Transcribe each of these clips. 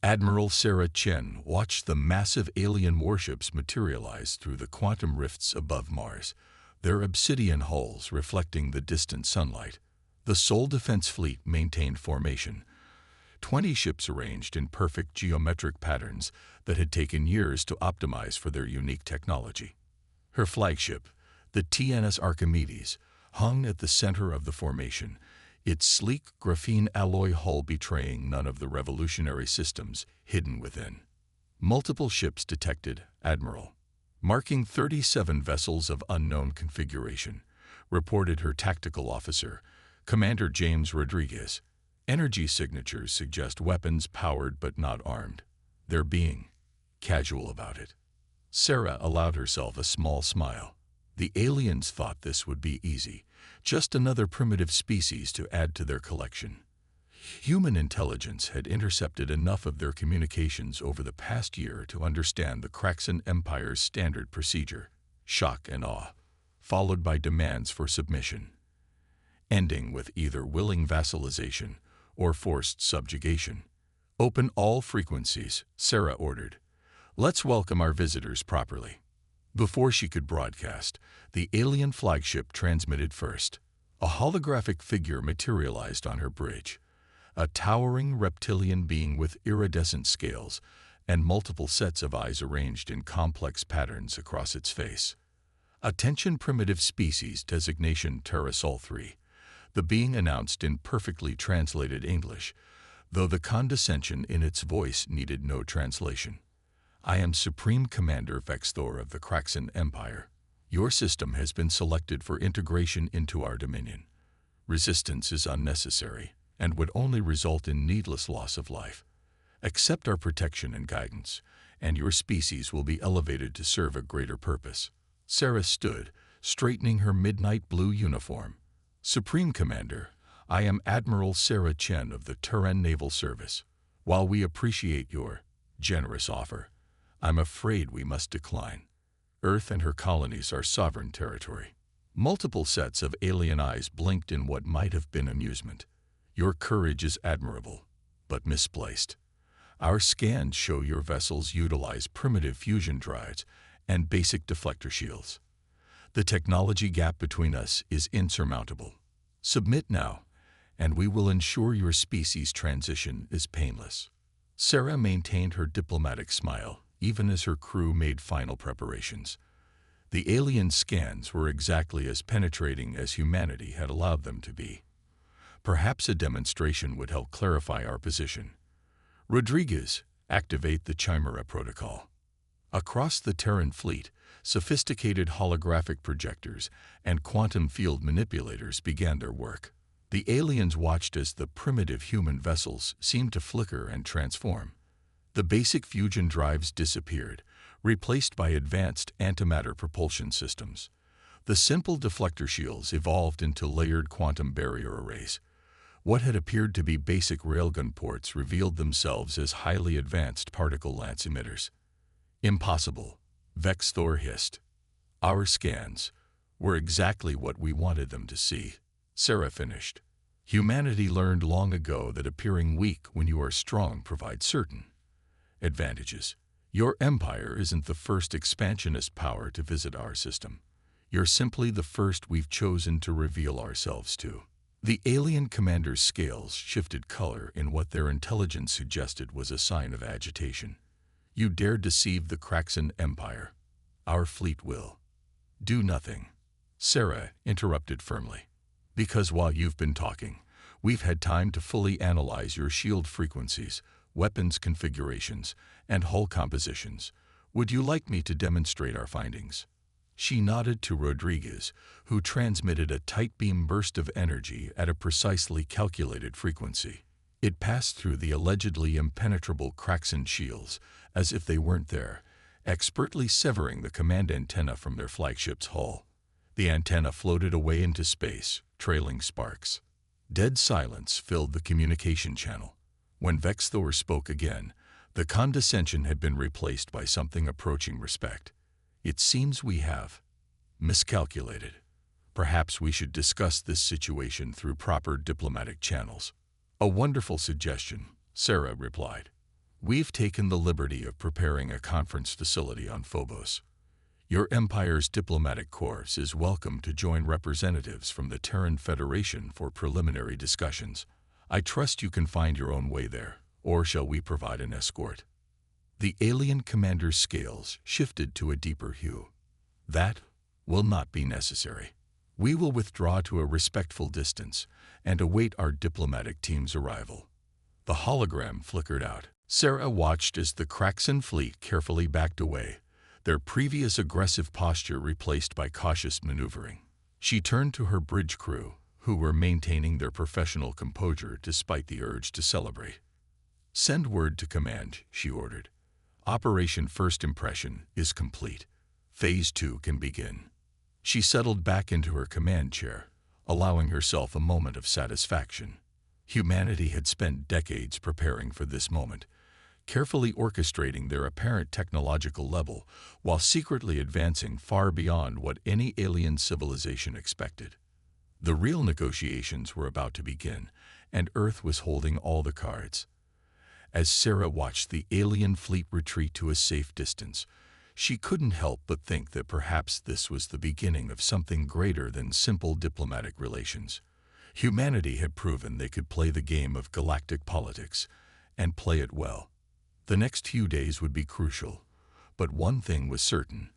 Admiral Sarah Chen watched the massive alien warships materialize through the quantum rifts above Mars, their obsidian hulls reflecting the distant sunlight. The sole defense fleet maintained formation, 20 ships arranged in perfect geometric patterns that had taken years to optimize for their unique technology. Her flagship, the TNS Archimedes, hung at the center of the formation, its sleek graphene alloy hull betraying none of the revolutionary systems hidden within. Multiple ships detected, Admiral, marking 37 vessels of unknown configuration, reported her tactical officer, Commander James Rodriguez. Energy signatures suggest weapons powered but not armed. They're being casual about it. Sarah allowed herself a small smile. The aliens thought this would be easy, just another primitive species to add to their collection. Human intelligence had intercepted enough of their communications over the past year to understand the Kraxan Empire's standard procedure: shock and awe, followed by demands for submission, ending with either willing vassalization or forced subjugation. "Open all frequencies," Sarah ordered. "Let's welcome our visitors properly." Before she could broadcast, the alien flagship transmitted first. A holographic figure materialized on her bridge, a towering reptilian being with iridescent scales and multiple sets of eyes arranged in complex patterns across its face. "Attention, primitive species, designation Terrasol 3. The being announced in perfectly translated English, though the condescension in its voice needed no translation. "I am Supreme Commander Vexthor of the Kraxan Empire. Your system has been selected for integration into our dominion. Resistance is unnecessary and would only result in needless loss of life. Accept our protection and guidance, and your species will be elevated to serve a greater purpose." Sarah stood, straightening her midnight blue uniform. "Supreme Commander, I am Admiral Sarah Chen of the Terran Naval Service. While we appreciate your generous offer, I'm afraid we must decline. Earth and her colonies are sovereign territory." Multiple sets of alien eyes blinked in what might have been amusement. "Your courage is admirable, but misplaced. Our scans show your vessels utilize primitive fusion drives and basic deflector shields. The technology gap between us is insurmountable. Submit now, and we will ensure your species transition is painless." Sarah maintained her diplomatic smile, even as her crew made final preparations. The alien scans were exactly as penetrating as humanity had allowed them to be. Perhaps a demonstration would help clarify our position. "Rodriguez, activate the Chimera protocol." Across the Terran fleet, sophisticated holographic projectors and quantum field manipulators began their work. The aliens watched as the primitive human vessels seemed to flicker and transform. The basic fusion drives disappeared, replaced by advanced antimatter propulsion systems. The simple deflector shields evolved into layered quantum barrier arrays. What had appeared to be basic railgun ports revealed themselves as highly advanced particle lance emitters. "Impossible," Vexthor hissed. "Our scans were exactly what we wanted them to see," Sarah finished. "Humanity learned long ago that appearing weak when you are strong provides certain advantages. Your empire isn't the first expansionist power to visit our system. You're simply the first we've chosen to reveal ourselves to." The alien commander's scales shifted color in what their intelligence suggested was a sign of agitation. "You dare deceive the Kraxan Empire. Our fleet will do nothing," Sarah interrupted firmly. "Because while you've been talking, we've had time to fully analyze your shield frequencies, weapons configurations, and hull compositions. Would you like me to demonstrate our findings?" She nodded to Rodriguez, who transmitted a tight beam burst of energy at a precisely calculated frequency. It passed through the allegedly impenetrable Kraxan shields as if they weren't there, expertly severing the command antenna from their flagship's hull. The antenna floated away into space, trailing sparks. Dead silence filled the communication channel. When Vexthor spoke again, the condescension had been replaced by something approaching respect. "It seems we have miscalculated. Perhaps we should discuss this situation through proper diplomatic channels." "A wonderful suggestion," Sarah replied. We've taken the liberty of preparing a conference facility on Phobos. Your Empire's diplomatic corps is welcome to join representatives from the Terran Federation for preliminary discussions. I trust you can find your own way there, or shall we provide an escort? The alien commander's scales shifted to a deeper hue. That will not be necessary. We will withdraw to a respectful distance and await our diplomatic team's arrival. The hologram flickered out. Sarah watched as the Kraxan fleet carefully backed away, their previous aggressive posture replaced by cautious maneuvering. She turned to her bridge crew, who were maintaining their professional composure despite the urge to celebrate. "Send word to command," she ordered. "Operation First Impression is complete. Phase 2 can begin." She settled back into her command chair, allowing herself a moment of satisfaction. Humanity had spent decades preparing for this moment, carefully orchestrating their apparent technological level while secretly advancing far beyond what any alien civilization expected. The real negotiations were about to begin, and Earth was holding all the cards. As Sarah watched the alien fleet retreat to a safe distance, she couldn't help but think that perhaps this was the beginning of something greater than simple diplomatic relations. Humanity had proven they could play the game of galactic politics, and play it well. The next few days would be crucial, but one thing was certain: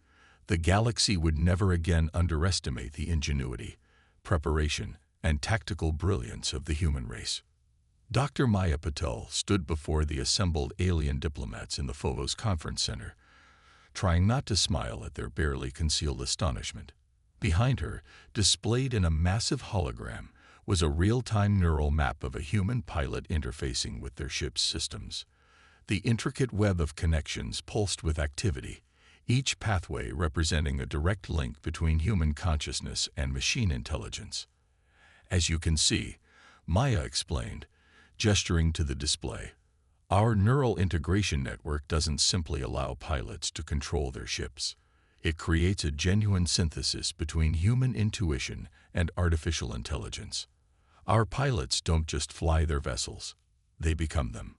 the galaxy would never again underestimate the ingenuity, preparation, and tactical brilliance of the human race. Dr. Maya Patel stood before the assembled alien diplomats in the Phobos Conference Center, trying not to smile at their barely concealed astonishment. Behind her, displayed in a massive hologram, was a real-time neural map of a human pilot interfacing with their ship's systems. The intricate web of connections pulsed with activity, each pathway representing a direct link between human consciousness and machine intelligence. "As you can see," Maya explained, gesturing to the display, "our neural integration network doesn't simply allow pilots to control their ships. It creates a genuine synthesis between human intuition and artificial intelligence. Our pilots don't just fly their vessels, they become them."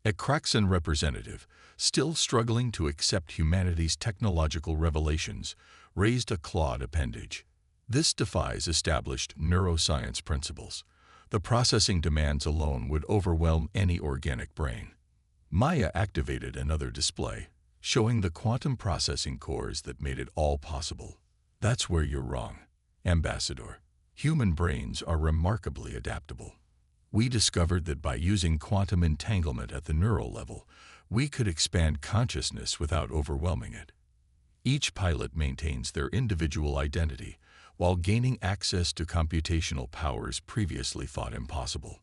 A Kraxan representative, still struggling to accept humanity's technological revelations, raised a clawed appendage. "This defies established neuroscience principles. The processing demands alone would overwhelm any organic brain." Maya activated another display, showing the quantum processing cores that made it all possible. "That's where you're wrong, Ambassador. Human brains are remarkably adaptable. We discovered that by using quantum entanglement at the neural level, we could expand consciousness without overwhelming it. Each pilot maintains their individual identity while gaining access to computational powers previously thought impossible."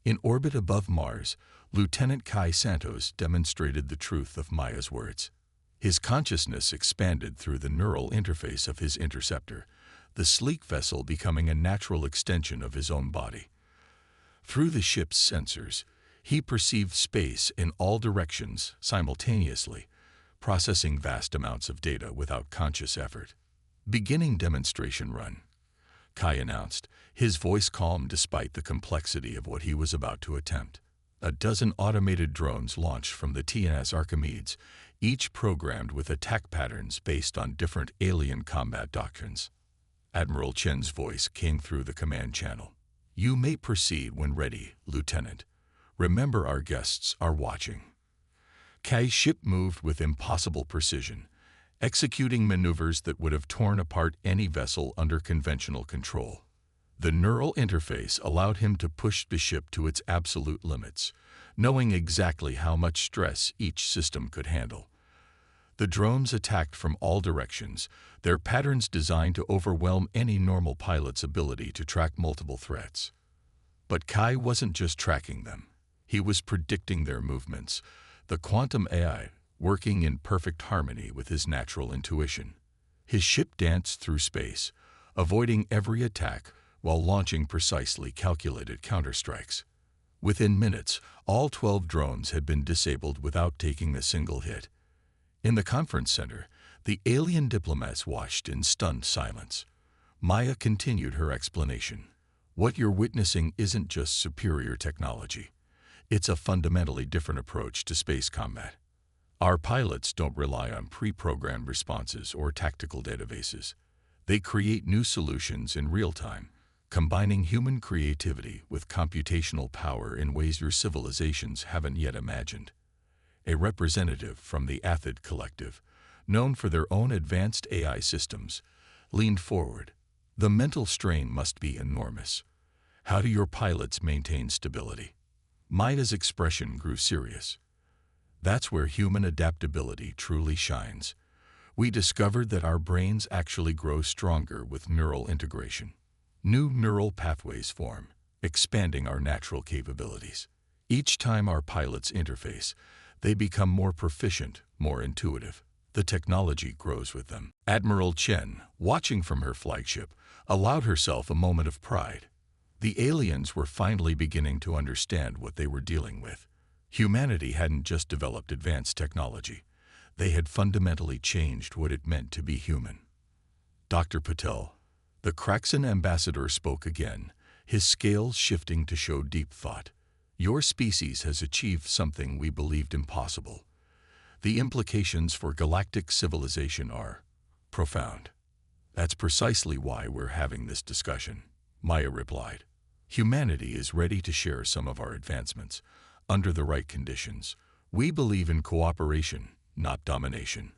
In orbit above Mars, Lieutenant Kai Santos demonstrated the truth of Maya's words. His consciousness expanded through the neural interface of his interceptor, the sleek vessel becoming a natural extension of his own body. Through the ship's sensors, he perceived space in all directions simultaneously, processing vast amounts of data without conscious effort. "Beginning demonstration run," Kai announced, his voice calm despite the complexity of what he was about to attempt. A dozen automated drones launched from the TNS Archimedes, each programmed with attack patterns based on different alien combat doctrines. Admiral Chen's voice came through the command channel. "You may proceed when ready, Lieutenant. Remember, our guests are watching." Kai's ship moved with impossible precision, executing maneuvers that would have torn apart any vessel under conventional control. The neural interface allowed him to push the ship to its absolute limits, knowing exactly how much stress each system could handle. The drones attacked from all directions, their patterns designed to overwhelm any normal pilot's ability to track multiple threats. But Kai wasn't just tracking them. He was predicting their movements, the quantum AI working in perfect harmony with his natural intuition. His ship danced through space, avoiding every attack while launching precisely calculated counterstrikes. Within minutes, all 12 drones had been disabled without taking a single hit. In the conference center, the alien diplomats watched in stunned silence. Maya continued her explanation. "What you're witnessing isn't just superior technology. It's a fundamentally different approach to space combat. Our pilots don't rely on pre-programmed responses or tactical databases. They create new solutions in real time, combining human creativity with computational power in ways your civilizations haven't yet imagined. A representative from the Athid Collective, known for their own advanced AI systems, leaned forward. The mental strain must be enormous. How do your pilots maintain stability? Maya's expression grew serious. That's where human adaptability truly shines. We discovered that our brains actually grow stronger with neural integration. New neural pathways form, expanding our natural capabilities. Each time our pilots interface, they become more proficient, more intuitive. The technology grows with them. Admiral Chen, watching from her flagship, allowed herself a moment of pride. The aliens were finally beginning to understand what they were dealing with. Humanity hadn't just developed advanced technology. They had fundamentally changed what it meant to be human. Dr. Patel, the Kraxan ambassador, spoke again, his scales shifting to show deep thought. Your species has achieved something we believed impossible. The implications for galactic civilization are profound. That's precisely why we're having this discussion, Maya replied. Humanity is ready to share some of our advancements, under the right conditions. We believe in cooperation, not domination.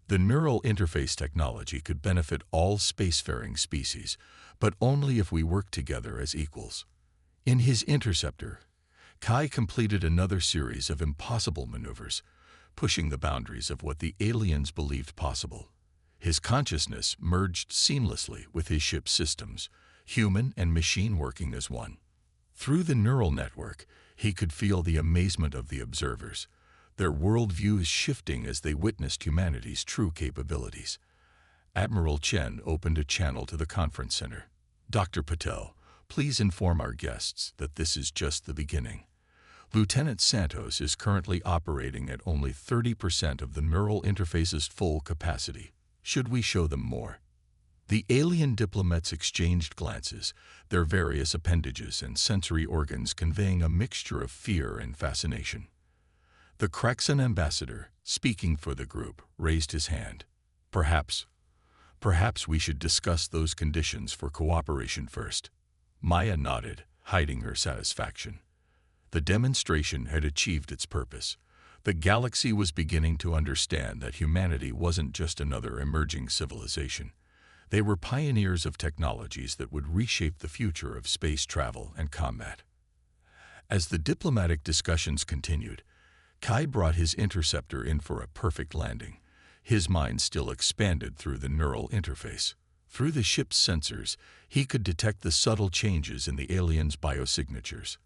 The neural interface technology could benefit all spacefaring species, but only if we work together as equals. In his interceptor, Kai completed another series of impossible maneuvers, pushing the boundaries of what the aliens believed possible. His consciousness merged seamlessly with his ship's systems, human and machine working as one. Through the neural network, he could feel the amazement of the observers, their worldviews shifting as they witnessed humanity's true capabilities. Admiral Chen opened a channel to the conference center. Dr. Patel, please inform our guests that this is just the beginning. Lieutenant Santos is currently operating at only 30% of the neural interface's full capacity. Should we show them more? The alien diplomats exchanged glances, their various appendages and sensory organs conveying a mixture of fear and fascination. The Kraxan ambassador, speaking for the group, raised his hand. Perhaps we should discuss those conditions for cooperation first. Maya nodded, hiding her satisfaction. The demonstration had achieved its purpose. The galaxy was beginning to understand that humanity wasn't just another emerging civilization. They were pioneers of technologies that would reshape the future of space travel and combat. As the diplomatic discussions continued, Kai brought his interceptor in for a perfect landing. His mind still expanded through the neural interface. Through the ship's sensors, he could detect the subtle changes in the aliens' biosignatures.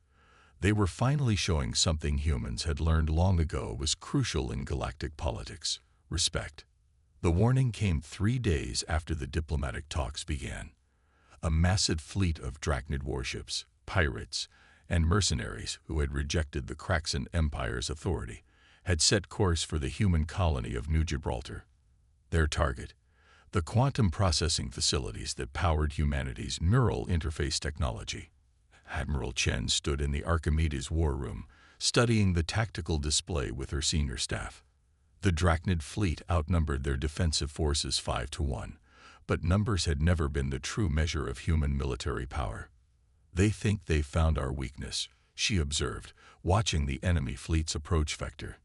They were finally showing something humans had learned long ago was crucial in galactic politics: respect. The warning came 3 days after the diplomatic talks began. A massive fleet of Drachnid warships, pirates, and mercenaries who had rejected the Kraxan Empire's authority had set course for the human colony of New Gibraltar. Their target, the quantum processing facilities that powered humanity's neural interface technology. Admiral Chen stood in the Archimedes war room, studying the tactical display with her senior staff. The Drachnid fleet outnumbered their defensive forces 5-1, but numbers had never been the true measure of human military power. They think they've found our weakness, she observed, watching the enemy fleet's approach vector.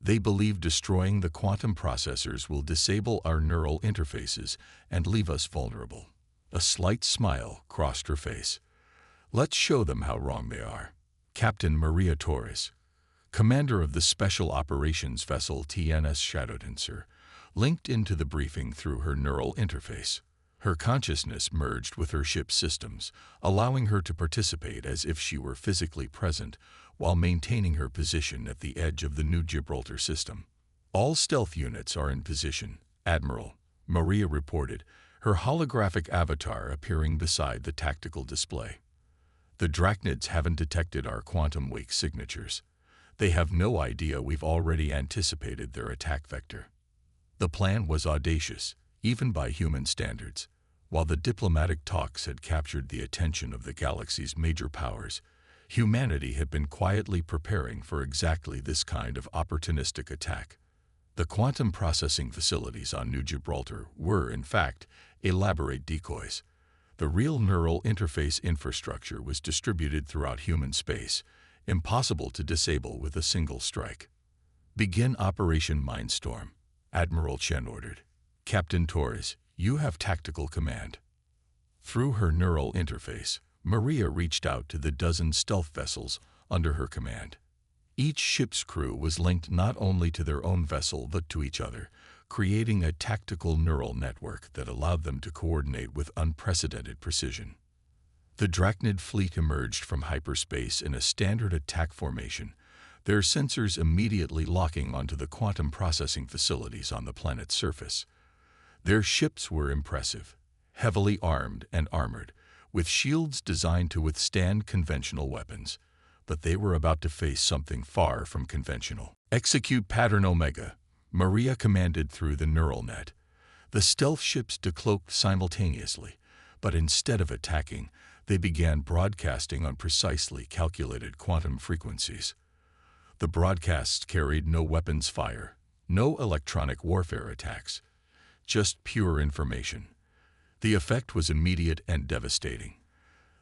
They believe destroying the quantum processors will disable our neural interfaces and leave us vulnerable. A slight smile crossed her face. Let's show them how wrong they are. Captain Maria Torres, commander of the Special Operations Vessel TNS Shadowdancer, linked into the briefing through her neural interface. Her consciousness merged with her ship's systems, allowing her to participate as if she were physically present while maintaining her position at the edge of the New Gibraltar system. All stealth units are in position, Admiral, Maria reported, her holographic avatar appearing beside the tactical display. The Drachnids haven't detected our quantum wake signatures. They have no idea we've already anticipated their attack vector. The plan was audacious, even by human standards. While the diplomatic talks had captured the attention of the galaxy's major powers, Humanity had been quietly preparing for exactly this kind of opportunistic attack. The quantum processing facilities on New Gibraltar were, in fact, elaborate decoys. The real neural interface infrastructure was distributed throughout human space, impossible to disable with a single strike. "Begin Operation Mindstorm," Admiral Chen ordered. "Captain Torres, you have tactical command." Through her neural interface, Maria reached out to the dozen stealth vessels under her command. Each ship's crew was linked not only to their own vessel but to each other, creating a tactical neural network that allowed them to coordinate with unprecedented precision. The Drachnid fleet emerged from hyperspace in a standard attack formation, their sensors immediately locking onto the quantum processing facilities on the planet's surface. Their ships were impressive, heavily armed and armored, with shields designed to withstand conventional weapons. But they were about to face something far from conventional. "Execute Pattern Omega," Maria commanded through the neural net. The stealth ships decloaked simultaneously, but instead of attacking, they began broadcasting on precisely calculated quantum frequencies. The broadcasts carried no weapons fire, no electronic warfare attacks, just pure information. The effect was immediate and devastating.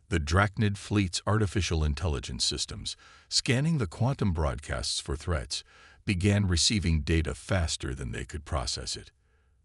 The Drachnid fleet's artificial intelligence systems, scanning the quantum broadcasts for threats, began receiving data faster than they could process it.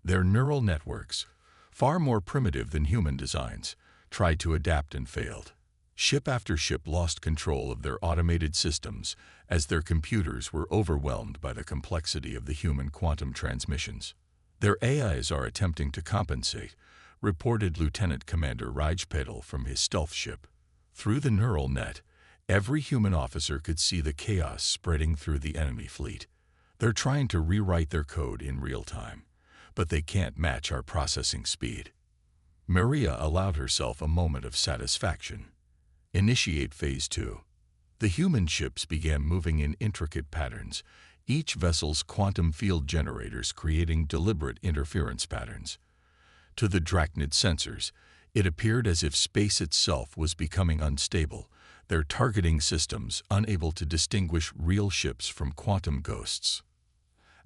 Their neural networks, far more primitive than human designs, tried to adapt and failed. Ship after ship lost control of their automated systems as their computers were overwhelmed by the complexity of the human quantum transmissions. "Their AIs are attempting to compensate," reported Lieutenant Commander Rajpadal from his stealth ship. Through the neural net, every human officer could see the chaos spreading through the enemy fleet. "They're trying to rewrite their code in real time, but they can't match our processing speed." Maria allowed herself a moment of satisfaction. Initiate Phase 2. The human ships began moving in intricate patterns, each vessel's quantum field generators creating deliberate interference patterns. To the Drachnid sensors, it appeared as if space itself was becoming unstable, their targeting systems unable to distinguish real ships from quantum ghosts.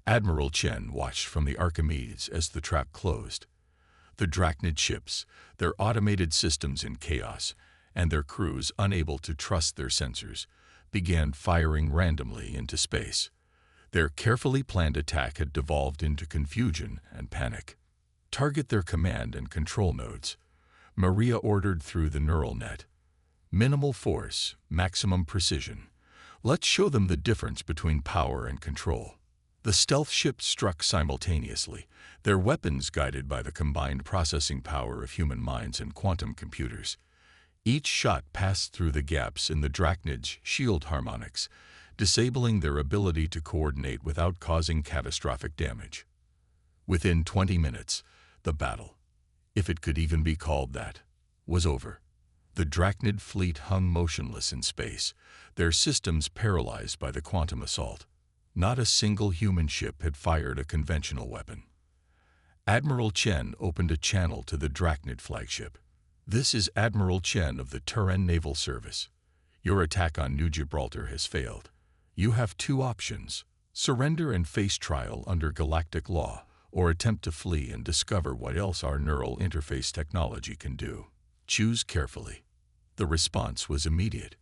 Admiral Chen watched from the Archimedes as the trap closed. The Drachnid ships, their automated systems in chaos, and their crews unable to trust their sensors, began firing randomly into space. Their carefully planned attack had devolved into confusion and panic. "Target their command and control nodes," Maria ordered through the neural net. "Minimal force, maximum precision. Let's show them the difference between power and control." The stealth ships struck simultaneously, their weapons guided by the combined processing power of human minds and quantum computers. Each shot passed through the gaps in the Drachnid's shield harmonics, disabling their ability to coordinate without causing catastrophic damage. Within 20 minutes, the battle, if it could even be called that, was over. The Drachnid fleet hung motionless in space, their systems paralyzed by the quantum assault. Not a single human ship had fired a conventional weapon. Admiral Chen opened a channel to the Drachnid flagship. "This is Admiral Chen of the Turan Naval Service. Your attack on New Gibraltar has failed. You have two options: surrender and face trial under Galactic law, or attempt to flee and discover what else our neural interface technology can do. Choose carefully." The response was immediate.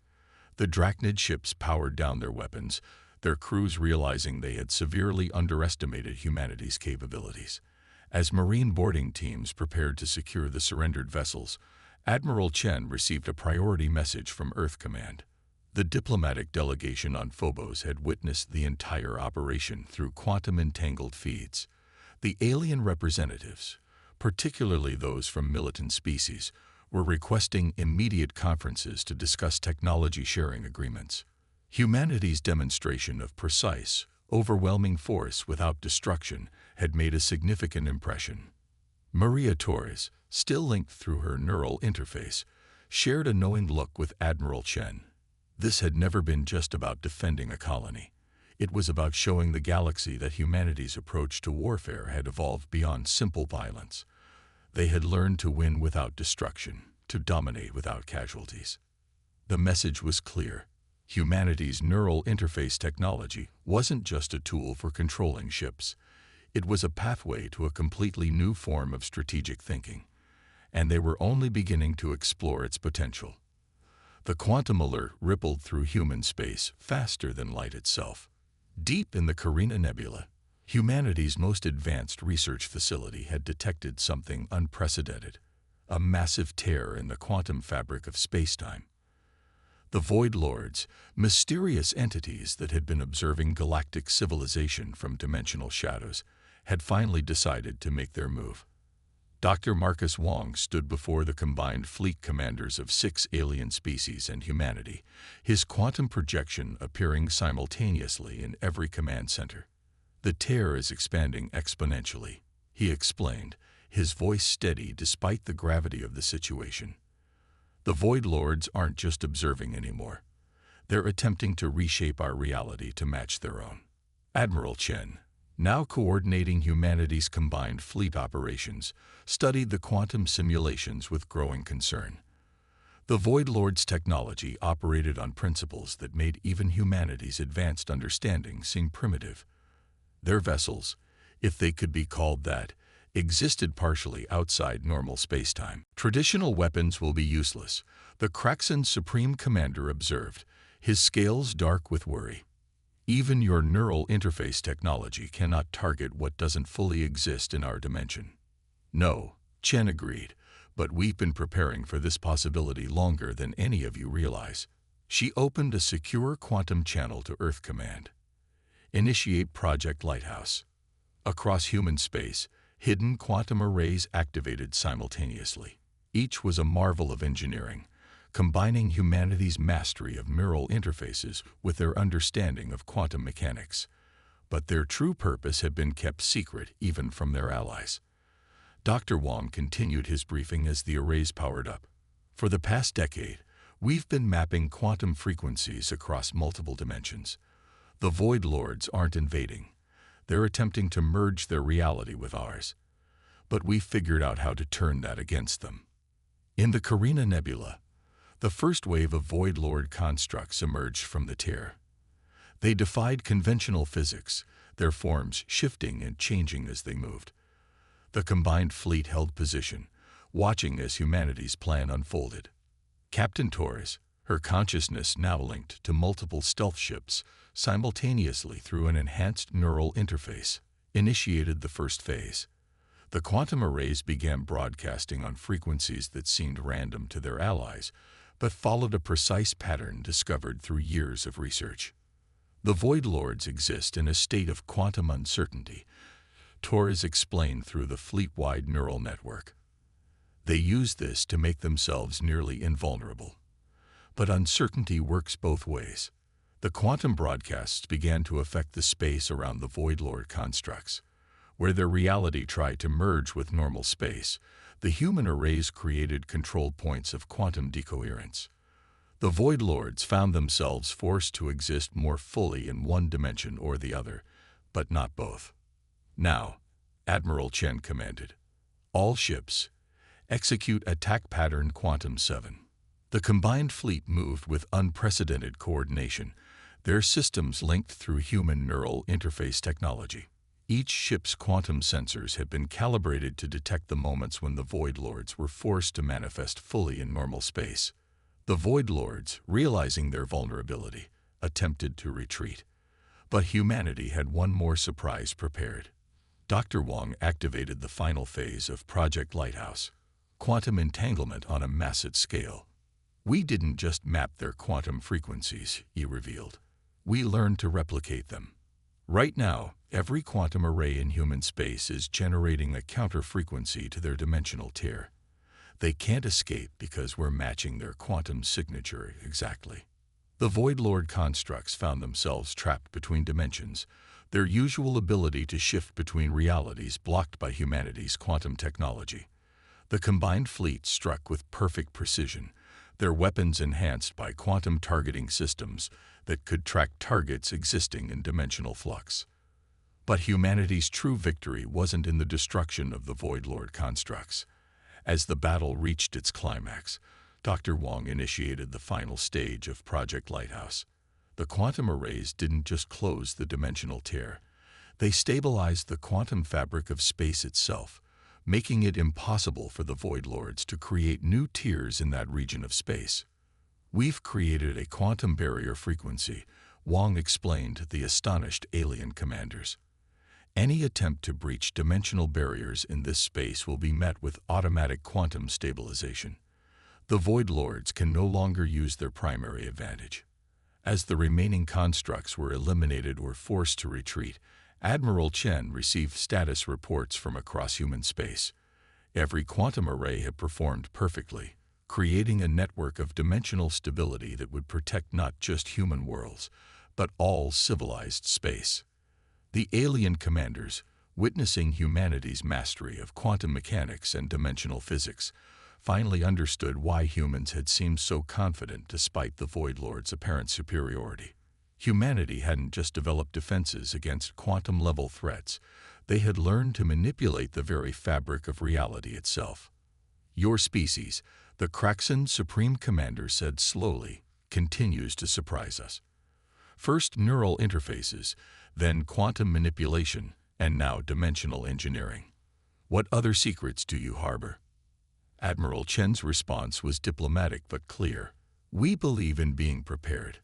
The Drachnid ships powered down their weapons, their crews realizing they had severely underestimated humanity's capabilities. As Marine boarding teams prepared to secure the surrendered vessels, Admiral Chen received a priority message from Earth Command. The diplomatic delegation on Phobos had witnessed the entire operation through quantum-entangled feeds. The alien representatives, particularly those from militant species, were requesting immediate conferences to discuss technology sharing agreements. Humanity's demonstration of precise, overwhelming force without destruction had made a significant impression. Maria Torres, still linked through her neural interface, shared a knowing look with Admiral Chen. This had never been just about defending a colony. It was about showing the galaxy that humanity's approach to warfare had evolved beyond simple violence. They had learned to win without destruction, to dominate without casualties. The message was clear. Humanity's neural interface technology wasn't just a tool for controlling ships. It was a pathway to a completely new form of strategic thinking, and they were only beginning to explore its potential. The quantum alert rippled through human space faster than light itself. Deep in the Carina Nebula, humanity's most advanced research facility had detected something unprecedented, a massive tear in the quantum fabric of spacetime. The Void Lords, mysterious entities that had been observing galactic civilization from dimensional shadows, had finally decided to make their move. Dr. Marcus Wong stood before the combined fleet commanders of 6 alien species and humanity, his quantum projection appearing simultaneously in every command center. "The tear is expanding exponentially," he explained, his voice steady despite the gravity of the situation. "The Void Lords aren't just observing anymore. They're attempting to reshape our reality to match their own." Admiral Chen, now coordinating humanity's combined fleet operations, studied the quantum simulations with growing concern. The Void Lords' technology operated on principles that made even humanity's advanced understanding seem primitive. Their vessels, if they could be called that, existed partially outside normal spacetime. "Traditional weapons will be useless," the Kraxon's supreme commander observed, his scales dark with worry. "Even your neural interface technology cannot target what doesn't fully exist in our dimension." "No," Chen agreed, "but we've been preparing for this possibility longer than any of you realize." She opened a secure quantum channel to Earth Command. "Initiate Project Lighthouse." Across human space, hidden quantum arrays activated simultaneously. Each was a marvel of engineering, combining humanity's mastery of neural interfaces with their understanding of quantum mechanics. But their true purpose had been kept secret even from their allies. Dr. Wong continued his briefing as the arrays powered up. "For the past decade, we've been mapping quantum frequencies across multiple dimensions. The Void Lords aren't invading. They're attempting to merge their reality with ours. But we've figured out how to turn that against them." In the Carina Nebula, the first wave of Void Lord constructs emerged from the tear. They defied conventional physics, their forms shifting and changing as they moved. The combined fleet held position, watching as humanity's plan unfolded. Captain Torres, her consciousness now linked to multiple stealth ships simultaneously through an enhanced neural interface, initiated the first phase. The quantum arrays began broadcasting on frequencies that seemed random to their allies, but followed a precise pattern discovered through years of research. "The Void Lords exist in a state of quantum uncertainty," Torres explained through the fleet-wide neural network. "They use this to make themselves nearly invulnerable. But uncertainty works both ways." The quantum broadcasts began to affect the space around the Void Lord constructs. Where their reality tried to merge with normal space, the human arrays created control points of quantum decoherence. The Void Lords found themselves forced to exist more fully in one dimension or the other, but not both. "Now," Admiral Chen commanded, "all ships, execute attack pattern Quantum 7. The combined fleet moved with unprecedented coordination, their systems linked through human neural interface technology. Each ship's quantum sensors had been calibrated to detect the moments when the Void Lords were forced to manifest fully in normal space. The Void Lords, realizing their vulnerability, attempted to retreat. But humanity had one more surprise prepared. Dr. Wong activated the final phase of Project Lighthouse, quantum entanglement on a massive scale. "We didn't just map their quantum frequencies," he revealed. "We learned to replicate them. Right now, every quantum array in human space is generating a counter-frequency to their dimensional tear. They can't escape because we're matching their quantum signature exactly." The Void Lord constructs found themselves trapped between dimensions, their usual ability to shift between realities blocked by humanity's quantum technology. The combined fleet struck with perfect precision, their weapons enhanced by quantum targeting systems that could track targets existing in dimensional flux. But humanity's true victory wasn't in the destruction of the Void Lord constructs. As the battle reached its climax, Dr. Wong initiated the final stage of Project Lighthouse. The quantum arrays didn't just close the dimensional tear. They stabilized the quantum fabric of space itself, making it impossible for the Void Lords to create new tiers in that region of space. "We've created a quantum barrier frequency," Wong explained to the astonished alien commanders. "Any attempt to breach dimensional barriers in this space will be met with automatic quantum stabilization. The Void Lords can no longer use their primary advantage." As the remaining constructs were eliminated or forced to retreat, Admiral Chen received status reports from across human space. Every quantum array had performed perfectly, creating a network of dimensional stability that would protect not just human worlds, but all civilized space. The alien commanders, witnessing humanity's mastery of quantum mechanics and dimensional physics, finally understood why humans had seemed so confident despite the Void Lord's apparent superiority. Humanity hadn't just developed defenses against quantum-level threats. They had learned to manipulate the very fabric of reality itself. "Your species," the Kraxan Supreme Commander said slowly, "continues to surprise us. First neural interfaces, then quantum manipulation, and now dimensional engineering. What other secrets do you harbor?" Admiral Chen's response was diplomatic but clear. "We believe in being prepared.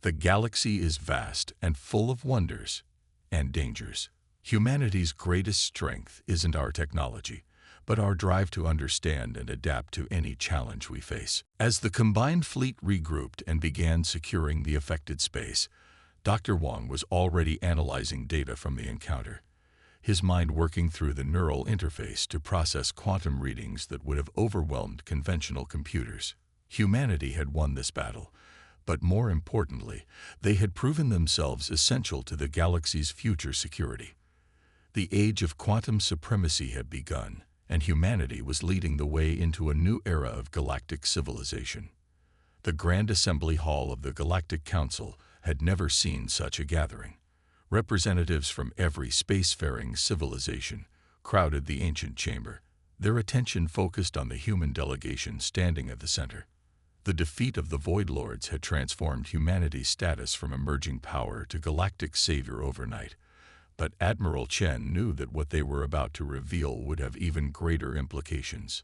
The galaxy is vast and full of wonders and dangers. Humanity's greatest strength isn't our technology, but our drive to understand and adapt to any challenge we face." As the combined fleet regrouped and began securing the affected space, Dr. Wong was already analyzing data from the encounter, his mind working through the neural interface to process quantum readings that would have overwhelmed conventional computers. Humanity had won this battle, but more importantly, they had proven themselves essential to the galaxy's future security. The age of quantum supremacy had begun, and humanity was leading the way into a new era of galactic civilization. The Grand Assembly Hall of the Galactic Council had never seen such a gathering. Representatives from every spacefaring civilization crowded the ancient chamber, their attention focused on the human delegation standing at the center. The defeat of the Void Lords had transformed humanity's status from emerging power to galactic savior overnight, but Admiral Chen knew that what they were about to reveal would have even greater implications.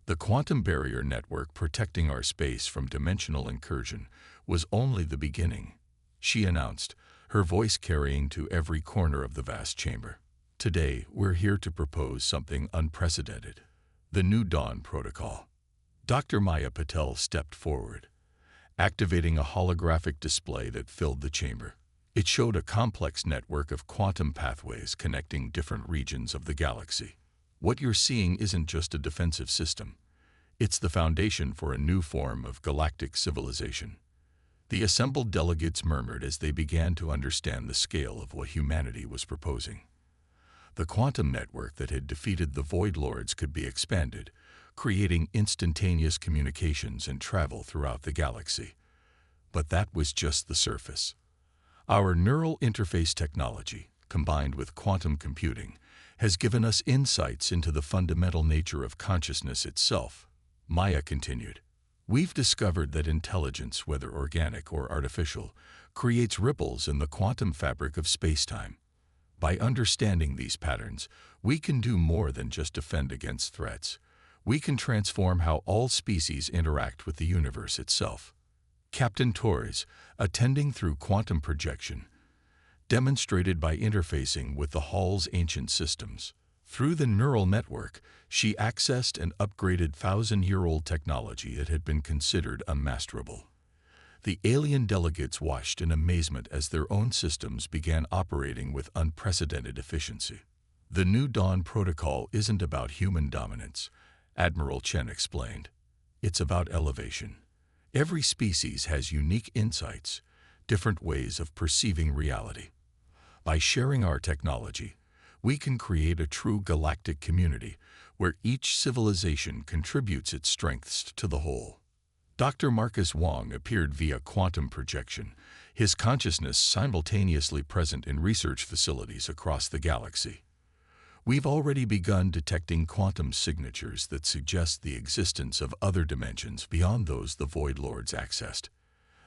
The quantum barrier network protecting our space from dimensional incursion was only the beginning, she announced, her voice carrying to every corner of the vast chamber. "Today, we're here to propose something unprecedented, the New Dawn Protocol." Dr. Maya Patel stepped forward, activating a holographic display that filled the chamber. It showed a complex network of quantum pathways connecting different regions of the galaxy. "What you're seeing isn't just a defensive system. It's the foundation for a new form of galactic civilization." The assembled delegates murmured as they began to understand the scale of what humanity was proposing. The quantum network that had defeated the Void Lords could be expanded, creating instantaneous communications and travel throughout the galaxy. But that was just the surface. Our neural interface technology, combined with quantum computing, has given us insights into the fundamental nature of consciousness itself, Maya continued. "We've discovered that intelligence, whether organic or artificial, creates ripples in the quantum fabric of space-time. By understanding these patterns, we can do more than just defend against threats. We can transform how all species interact with the universe itself." Captain Torres, attending through quantum projection, demonstrated by interfacing with the Hall's ancient systems. Through the neural network, she accessed and upgraded thousand-year-old technology that had been considered unmasterable. The alien delegates watched in amazement as their own systems began operating with unprecedented efficiency. "The New Dawn Protocol isn't about human dominance," Admiral Chen explained. "It's about elevation. Every species has unique insights, different ways of perceiving reality. By sharing our technology, we can create a true galactic community where each civilization contributes its strengths to the whole." Dr. Marcus Wong appeared via quantum projection, his consciousness simultaneously present in research facilities across the galaxy. We've already begun detecting quantum signatures that suggest the existence of other dimensions beyond those the Void Lords accessed.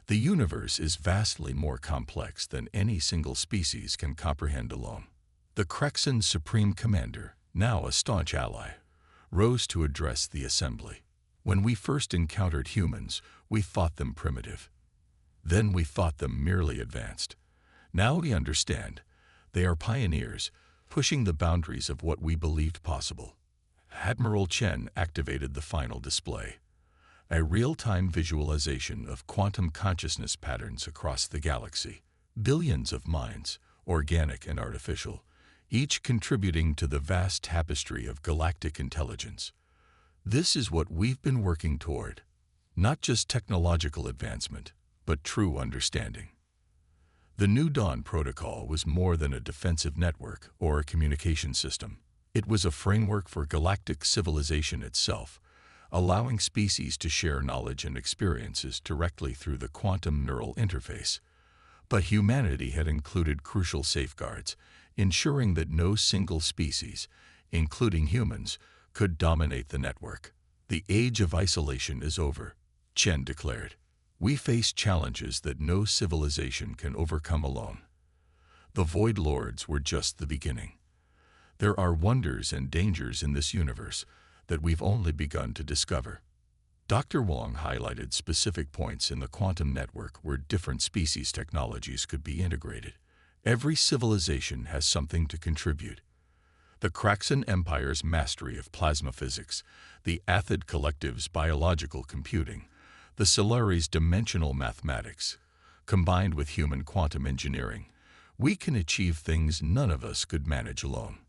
The universe is vastly more complex than any single species can comprehend alone. The Crexen's Supreme Commander, now a staunch ally, rose to address the assembly. When we first encountered humans, we thought them primitive. Then we thought them merely advanced. Now we understand. They are pioneers, pushing the boundaries of what we believed possible. Admiral Chen activated the final display, a real-time visualization of quantum consciousness patterns across the galaxy. Billions of minds, organic and artificial, each contributing to the vast tapestry of galactic intelligence. This is what we've been working toward. Not just technological advancement, but true understanding. The New Dawn Protocol was more than a defensive network or a communication system. It was a framework for galactic civilization itself, allowing species to share knowledge and experiences directly through the quantum neural interface. But humanity had included crucial safeguards, ensuring that no single species, including humans, could dominate the network. The age of isolation is over, Chen declared. We face challenges that no civilization can overcome alone. The Void Lords were just the beginning. There are wonders and dangers in this universe that we've only begun to discover. Dr. Wong highlighted specific points in the quantum network where different species technologies could be integrated. Every civilization has something to contribute. The Crexen Empire's mastery of plasma physics, the Athid Collective's biological computing, the Solari's dimensional mathematics, combined with human quantum engineering, we can achieve things none of us could manage alone.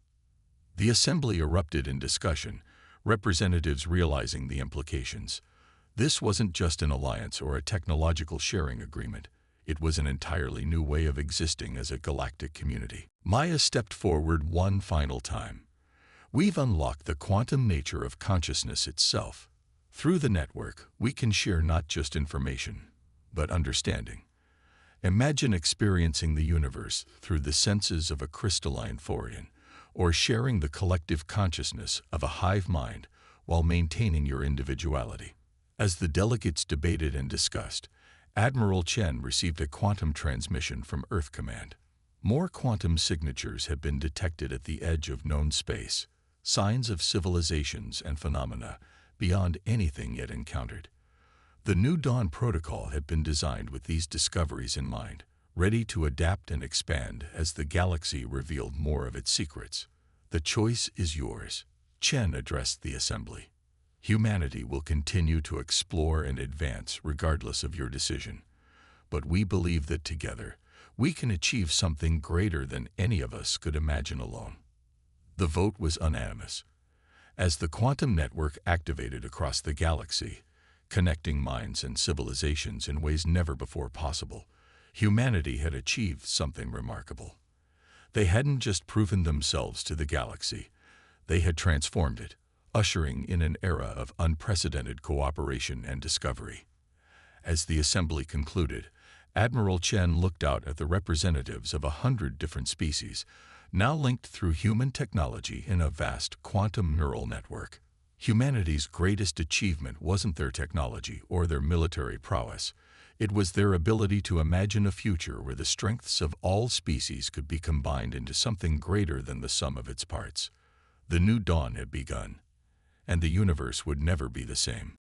The assembly erupted in discussion, representatives realizing the implications. This wasn't just an alliance or a technological sharing agreement. It was an entirely new way of existing as a galactic community. Maya stepped forward one final time. We've unlocked the quantum nature of consciousness itself. Through the network, we can share not just information, but understanding. Imagine experiencing the universe through the senses of a crystalline Thorian, or sharing the collective consciousness of a hive mind while maintaining your individuality. As the delegates debated and discussed, Admiral Chen received a quantum transmission from Earth Command. More quantum signatures have been detected at the edge of known space, signs of civilizations and phenomena beyond anything yet encountered. The New Dawn Protocol had been designed with these discoveries in mind, ready to adapt and expand as the galaxy revealed more of its secrets. The choice is yours, Chen addressed the assembly. Humanity will continue to explore and advance regardless of your decision. But we believe that together, we can achieve something greater than any of us could imagine alone. The vote was unanimous. As the quantum network activated across the galaxy, connecting minds and civilizations in ways never before possible, humanity had achieved something remarkable. They hadn't just proven themselves to the galaxy, they had transformed it, ushering in an era of unprecedented cooperation and discovery. As the assembly concluded, Admiral Chen looked out at the representatives of 100 different species, now linked through human technology in a vast quantum neural network. Humanity's greatest achievement wasn't their technology or their military prowess. It was their ability to imagine a future where the strengths of all species could be combined into something greater than the sum of its parts. The new dawn had begun, and the universe would never be the same.